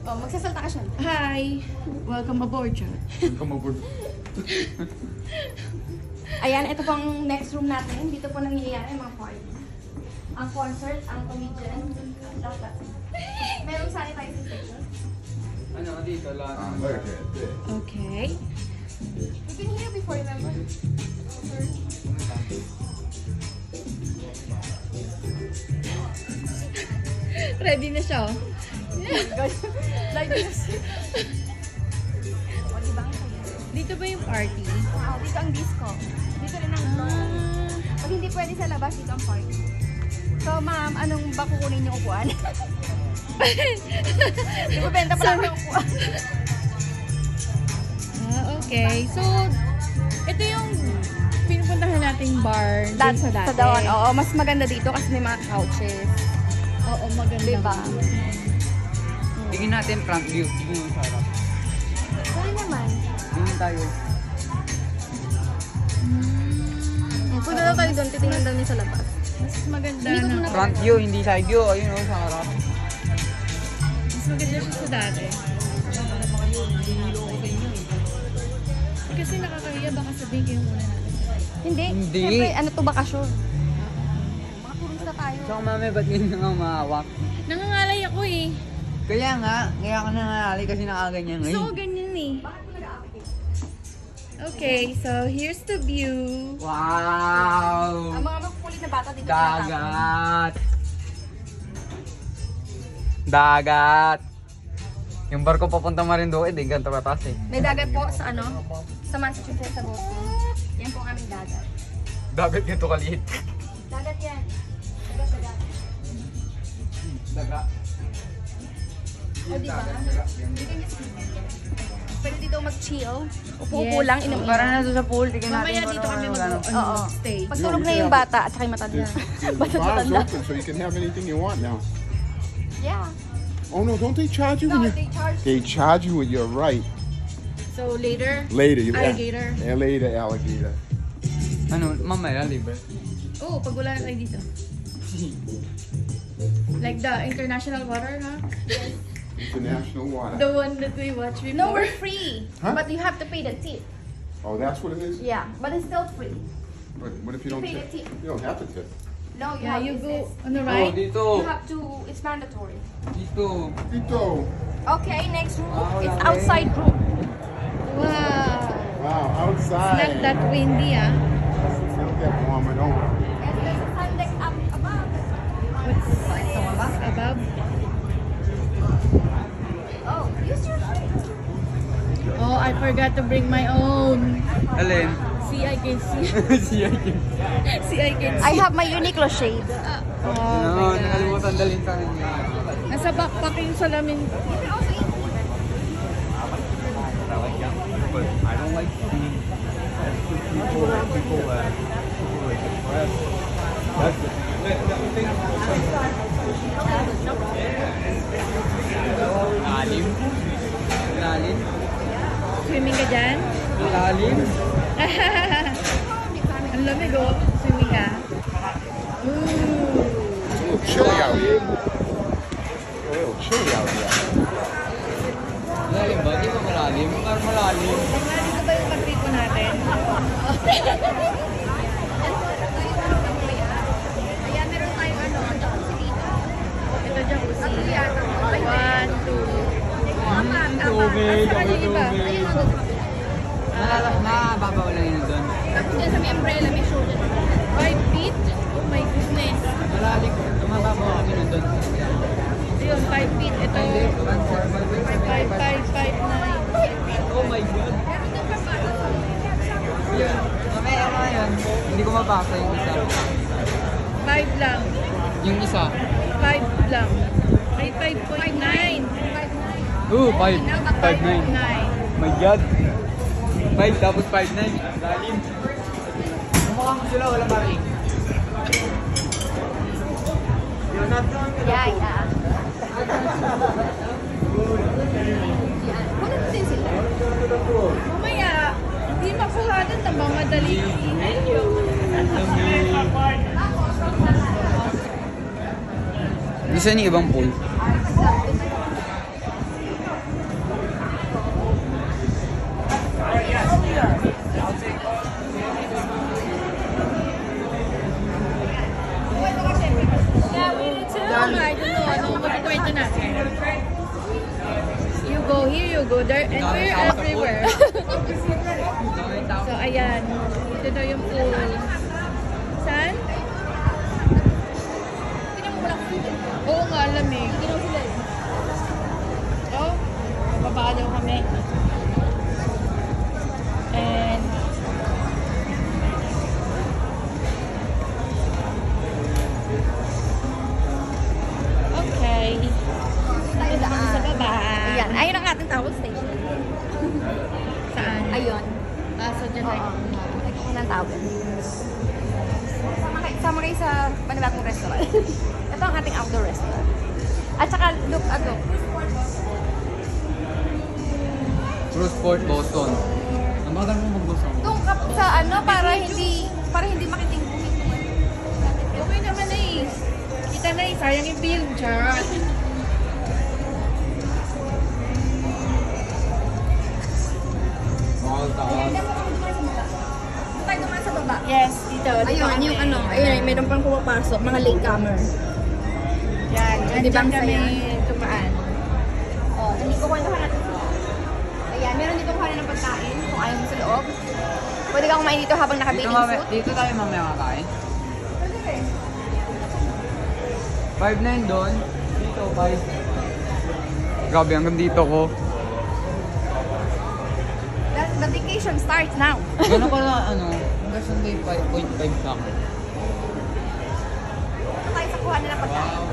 Oh, magsasalta ka siya. Hi! Welcome aboard, Chad. Welcome aboard. Ayan, ito pong next room natin. Dito po nangyayari mga party. Ang concert, ang comedian. Dapat. Merong sanitizer station. Ano, dito lang. Okay. We've been here before, remember? Sir? Ready na siya. Oh. Like this. O, diba? Dito ba yung party? Wow, dito ang disco. Dito rin ang Pag hindi pwede sa labas, dito ang party. So, ma'am, anong ba kukunin niyo upuan? Di ba benta pa lang ng upuan? Okay. So, ito yung pinupuntahan nating bar dun sa dati. Sa doon, oo. Mas maganda dito kasi may mga couches. Oo, maganda. Diba? Tingin natin front view. Tingin yung sarap. Kaya naman. Tingin tayo. Punta daw tayo doon, titingnan daw niya sa labas. Mas maganda Hindi ko na. muna Front view, hindi side view. Ayun o, sa harap. Mas maganda siya sa dati. Kasi nakakahiya, baka sabihin kayo muna natin. Hindi. Hindi. Siyempre, ano to bakasyon? Mga turista tayo. Tsaka mami, ba't yun nga umahawak? Nangangalay ako eh. Kaya ka nangangali kasi nakaganyan Gusto ko ngayon. ganyan eh. Okay, so here's the view. Wow! Ang mga makukulit na bata dito tinatapon. Dagat! Dagat! Yung barko papunta Marinduque, di ganito kataas eh. May dagat po sa ano? Sa Massachusetts, sa Boston. Yan po ang aming dagat. Dagat ganito kaliit. Dagat yan. Dagat. Daga. O diba? Pwede dito mag-chill. Upo-upo Yes. lang, inom-inom. Para na doon sa pool, tingnan natin. Mamaya dito kami Oo. mag-stay. Pagtulog na yung bata at saka yung matanda. The Bata bar's matanda. open, so you can have anything you want now. Yeah. Oh no, don't they charge you No, when you? they charge. They charge you when you're right. So later, Later, you Alligator. Yeah, later, alligator. Ano, mamaya, libre. oh, pag wala na tayo dito. Like the international water, huh? International water. The one that we watched before. No, we're free. Huh? But you have to pay the tip. Oh, that's what it is. Yeah, but it's still free. But what if you don't pay the tip? tip. You don't have to tip. No, Yeah, you it's- go it's- on the Oh, right. dito. You have to, it's mandatory. Dito. Dito. Okay, next room. Ah, It's okay. outside room. Wow. Wow, Not outside. that windy, ah. It'll get warmer, don't worry. And there's a sun deck up above. What's above? Oh, use your feet. Oh, I forgot to bring my own. Alin? See, I can see. Siya yun. See, I can see. I have my Uniqlo shade. Oh, No, my God. nakalimutan dalhin sa kanya. Nasa backpack yung salamin. You can also eat. I don't like seeing people Lalim? Lalim? Swimming ka dyan? Lalim? Ang lamig, oh. Swimming ka? Ooh. It's a little chilly out here. A little chilly out here. Lalim ba? Di ba malalim? Parang malalim. Dito ba yung pagtripo natin? Ayan, meron tayong ano, jacuzzi dito. Ito jacuzzi. Tatlo yata. 1, 2. Tubig, Saan yung iba? Ayun, ang doon. Nababaw lang yun doon. Tapos dyan sa may umbrella, may shoulder. 5 feet? Oh my goodness. Malalim. Mababaw kami nun doon. Ayun, 5 feet. Ito, 5, 5, 5, 9. Oh my God. Yun. Mamaya ano yun? Hindi ko mabasa yung isa. 5 lang. Yung isa. 5 lang. Ay, 5.9. 5. 5'9". 5.9. My God. 5 tapos 5'9". Lalim. Kumukha mo sila, wala maring. Yeah, yeah. Kunin mo din sila. Mamaya, hindi makuhanan na mamadali. Gusto niyo ibang pool? so good. And we're everywhere. So, ayan. Ito daw yung pool. Saan? Oo nga, lamig. Oh, bababa daw kami. And okay. Tayo Ito naman sa baba. Ayan, ayun ang ating towel station. Saan? Ayun. So dyan tayo. Nagkakaroon ng towel. Sama kayo sa panibagong restaurant. Ito ang ating outdoor restaurant. At saka, look, Cruise Port Boston. Ang bagal mo mag-Boston. tungkap sa para hindi makitingin. Okay naman na eh. Kita na eh. Sayang yung film. Charot. All taas. Tayo naman sa baba. Yes, dito. Ayun, yung ayun, mayroon pang pumapasok, mga latecomer. Yan. Di ba ang Diyan kami saya? tumaan. Oh, hindi ko kwento natin. Ayan, meron dito kuhanin ng pagkain kung ayaw mo sa loob. Pwede kang kumain dito habang naka-bathing suit. Dito tayo mamaya kakain. Pwede rin. 5-9 doon. Dito, 5. Grabe, hanggang dito ko. The vacation starts now. Gano'n pala, hanggang Sunday 5.5 lang. Ito tayo sa kuhanin ng pagkain.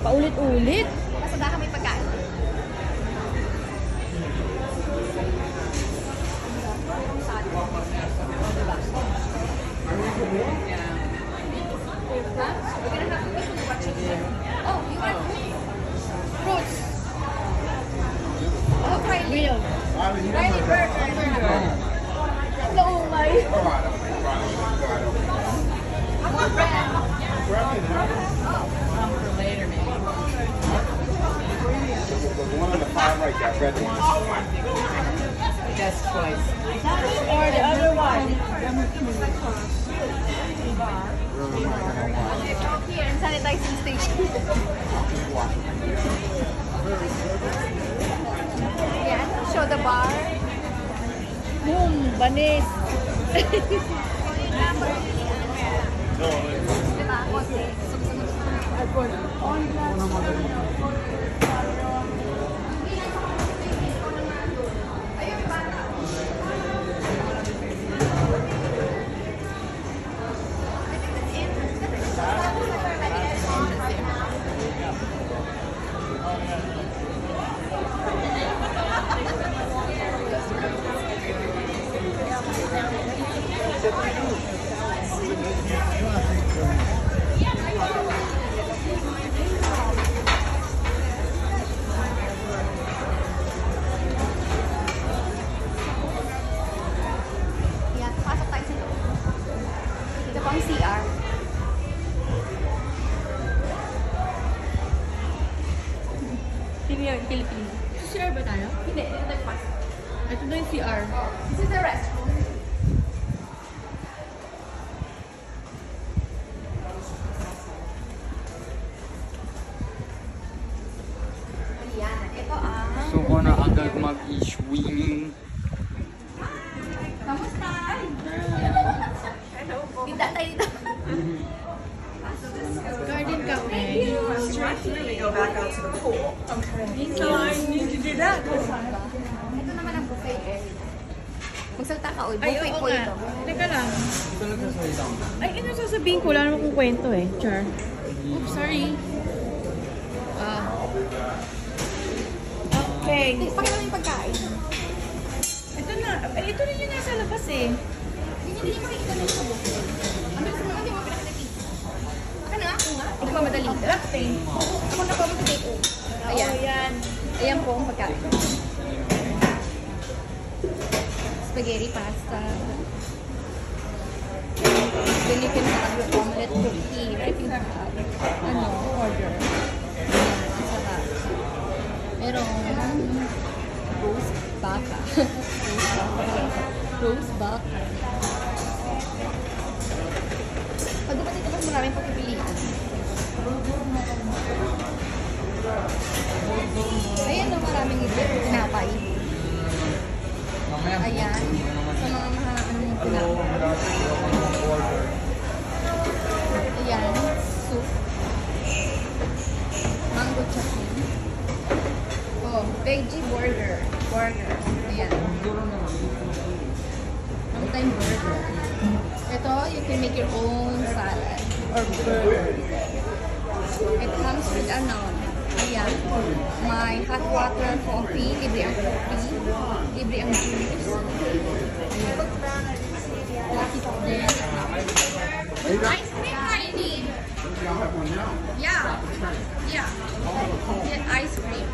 Paulit-ulit. Masada kami pagkain. Oh, you want fruits? Oh, Real. Riley burger. No, my. I want bread. The one on the far right, that red one. Yes, twice. Or the other one. Here in sanitizing station. Yan, show the bar. Boom. Banis. Diba? Konti. Yan, pasok tayo sa loob. Ito pang CR. Filipino. CR ba tayo? Hindi, dito tayo pasok. Ito na yung CR. This is the restroom. Ayan, ito ang... Gusto ko na agad mag-swimming. Kamusta? Hello po. Dito tayo dito. Garden cafe. Ito naman ang buffet area. Magsalita ka, oy. Ay, Buffet oo po nga. ito. Teka lang. Ito nagsasalita ko. Ay, ano sasabihin ko? Wala naman kong kwento eh. Char. Oops, sorry. Okay. Pakita mo yung pagkain. Ito na. Ay, ito rin yung nasa labas eh. Hindi niya makikita na ito. Ang bilis mo hindi mo pinakakita. Baka na ako nga. Hindi ko madali. Ako na po mag-take. Ayan. Ayan. Ayan po ang pagkain. Spaghetti pasta. Then you can have your omelette cookie. If you have, order. Ayan, sarap. Merong Rose baka. Rose baka. Pag dapat dito mas maraming pagpipilian. Ayan o, maraming tinapay. Mamaya. Ayan. Sa mga tinapay. Ayan. Soup. Mango chutney. Oh, veggie burger. Burger. Ayan. Anytime burger. Ito, you can make your own salad or burger. It comes with ayan, may hot water coffee, libre ang coffee, libre ang juice. Plastic din. Ice cream, Heidi! Yeah. Yeah. Get ice cream.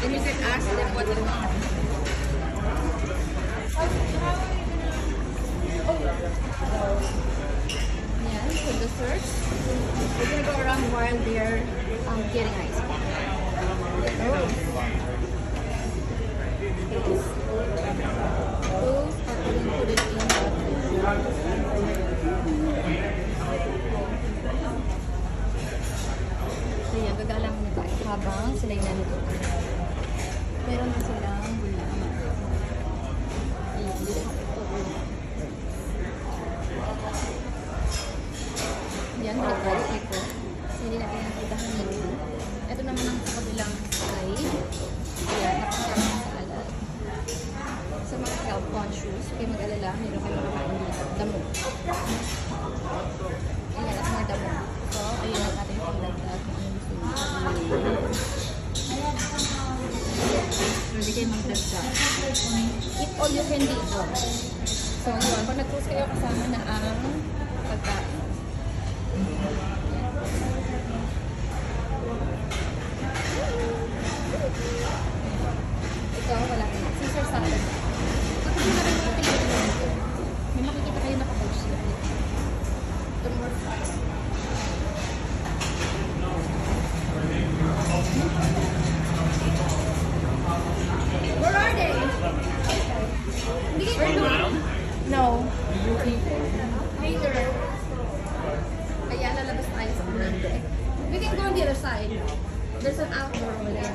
Then you can ask them what they want. Yeah, for desserts, we're gonna go around while they're getting ice cream. Those are included in the so yan, gagalang na tayo habang sila yung nandito. Meron na silang gulaman. Yan, nag-rice ito. Hindi natin nakita kanina. Ito naman ang kabilang side. Ayan, napakasarap ng salad. Sa mga health conscious, kayo mag-alala, meron kayo makakain dito. Damo. Ayan, at mga damo. So, ayun ang ating pagdagdag kung ano gusto nyo. Pwede kayo magdagdag. Eat all you can dito. So, yun. Pag nag-cruise kayo, kasama na ang pagkain. Ito, wala na. Caesar salad. Bakit mo na rin makapilipin mo dito? May makikita kayo nakapost siya. Ito more fries. Where are they? Hindi kayo no. Later. Ayan, lalabas tayo sa community. We can go on the other side. There's an outdoor over there.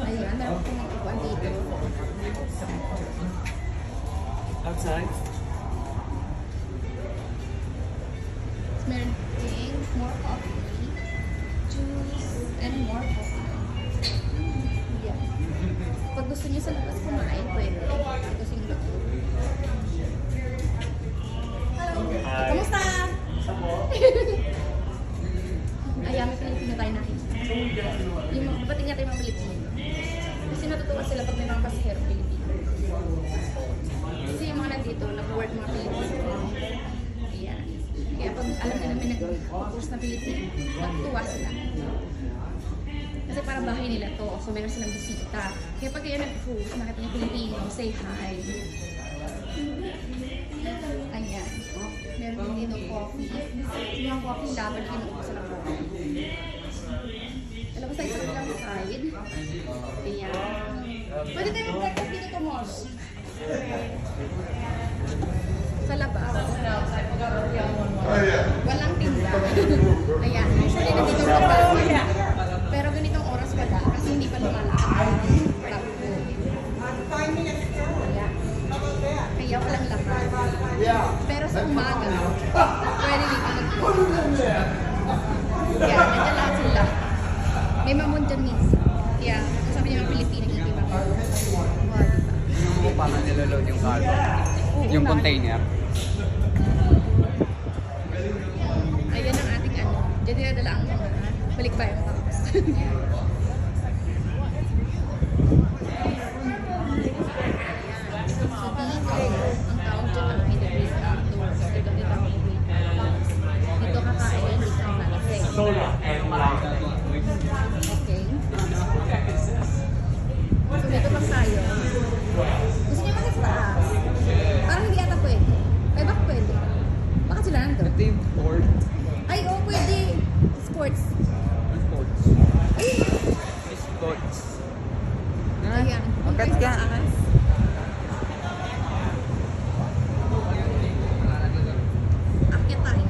Ayan, meron ko ng ipuan dito. Outside? Meron ding more coffee, juice, and more coffee. Yeah. Pag gusto niyo sa labas kumain, pwede. Ito single. Kamusta? Ayan, may Pilipino tayo nakita. Yung mga bating natin mga Pilipino. Kasi natutuwa sila pag may mga pasahero Pilipino. Kasi yung mga nandito, nag-work mga Pilipino. Ayan. Kaya pag alam nila may nag-course na Pilipino, natutuwa sila. Kasi parang bahay nila to, so meron silang bisita. Kaya pag kayo nag-cruise, nakita niyo Pilipino, say hi. Ayan. Meron din dito coffee. Yung coffee lover, kinuupo ng coffee. Alam ko sa isang lang side. Ayan. Pwede tayo mag-breakfast dito tomorrow. Sa labas. Walang tinda. Ayan. Usually nandito ang labas. Pero ganitong oras wala kasi hindi pa lumalakad. Kaya walang lakad. Pero sa umaga, pwede dito mag-cruise. Kaya, nandiyan lahat sila. May mamon dyan minsan. Kaya, sabi niya mga Pilipino, hindi mamon. Wow, diba? Paano niloload yung cargo? Yung container? Ayan ang ating ano. Diyan dinadala ang mga balikbayang box. Solar and Okay. So, dito pa tayo. Gusto niyo mag taas? Parang hindi ata pwede. Ay, baka pwede. Baka sila nandun. Ito yung board. Ay, oo, pwede. Sports. Sports. Ay, May Sports. Ayan. Angkat ka. Akyat tayo.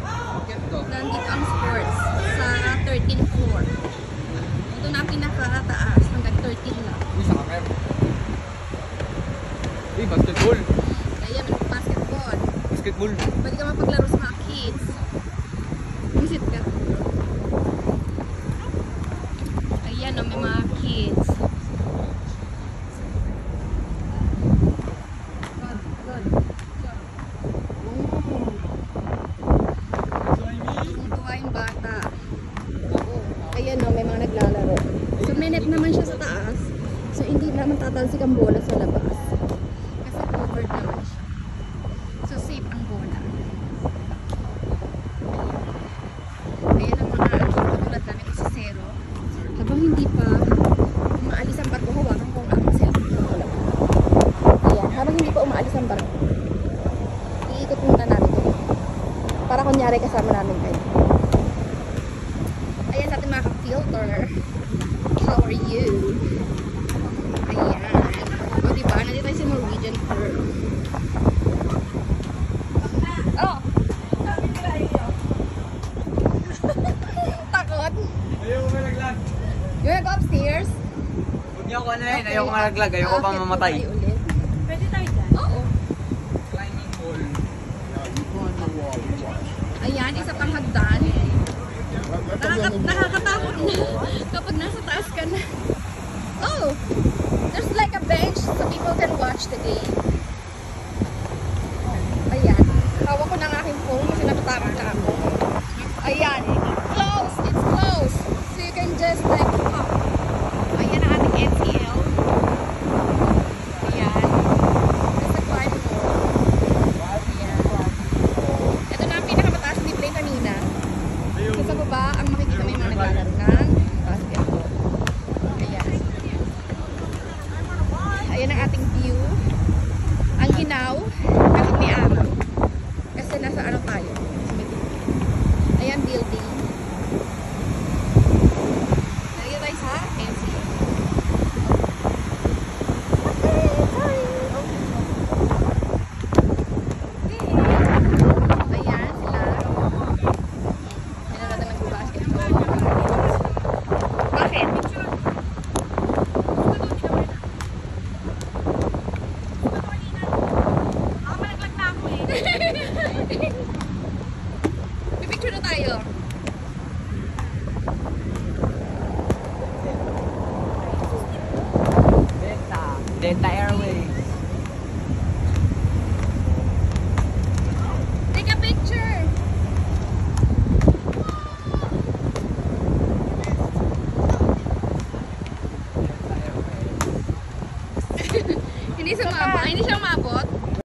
Angkat to. Nandito ang sports sa 13th floor. Ito na ang pinakataas hanggang 13 lang. Uy, soccer. Uy, basketball. Ayan, may basketball. Basketball. Pwede ka mapaglaro sa mga kids. Visit ka. Ayan, no, may mga kids. Good, good. Tuwa yung bata. Ayan, no, may mga naglalaro. So, may net naman siya sa taas. So, hindi naman tatalsik ang bola sa labas. Kasi covered naman siya. So, safe ang bola. Ayan ang mga katulad namin sa zero. Habang hindi pa umaalis ang barko, hawakan ko ang aking cellphone na wala. Ayan, habang hindi pa umaalis ang barko, iikot muna namin ito. Para kunyari kasama namin kayo. Ayan sa ating mga ka-filter. How are you? Ayan. O diba, nandito tayo sa Norwegian Pearl. Oh! Takot. Ayaw ko malaglag. You wanna go upstairs? Huwag niyo ako ano yun. Ayaw ko malaglag. Ayaw ko pa Akyat mamatay. tayo ulit. Pwede tayo dyan? Oo. Climbing wall. Ayan, isa pang hagdan. Nakakatakot na kapag nasa taas ka na. Oh! There's like a bench so people can watch the game. Ayan. Hawak ko ng aking phone kasi natatakot na ako. Ayan. Close! It's close! So you can just like hop. Ayan ang ating NCL. Ayan. It's a climb wall. Ayan. Ito na ang pinakamataas ni Play kanina. So sa baba, ang makikita mo yung mga naglalaro ng basketball. Ayan. Ayan ang ating view. Ang ginaw, kahit may araw. Kasi nasa ano tayo. Ayan, building. Nalagyan tayo sa NCL. Ayan sila. May nalata nag-basketball. Bakit? Pipicture na tayo. Delta Airways.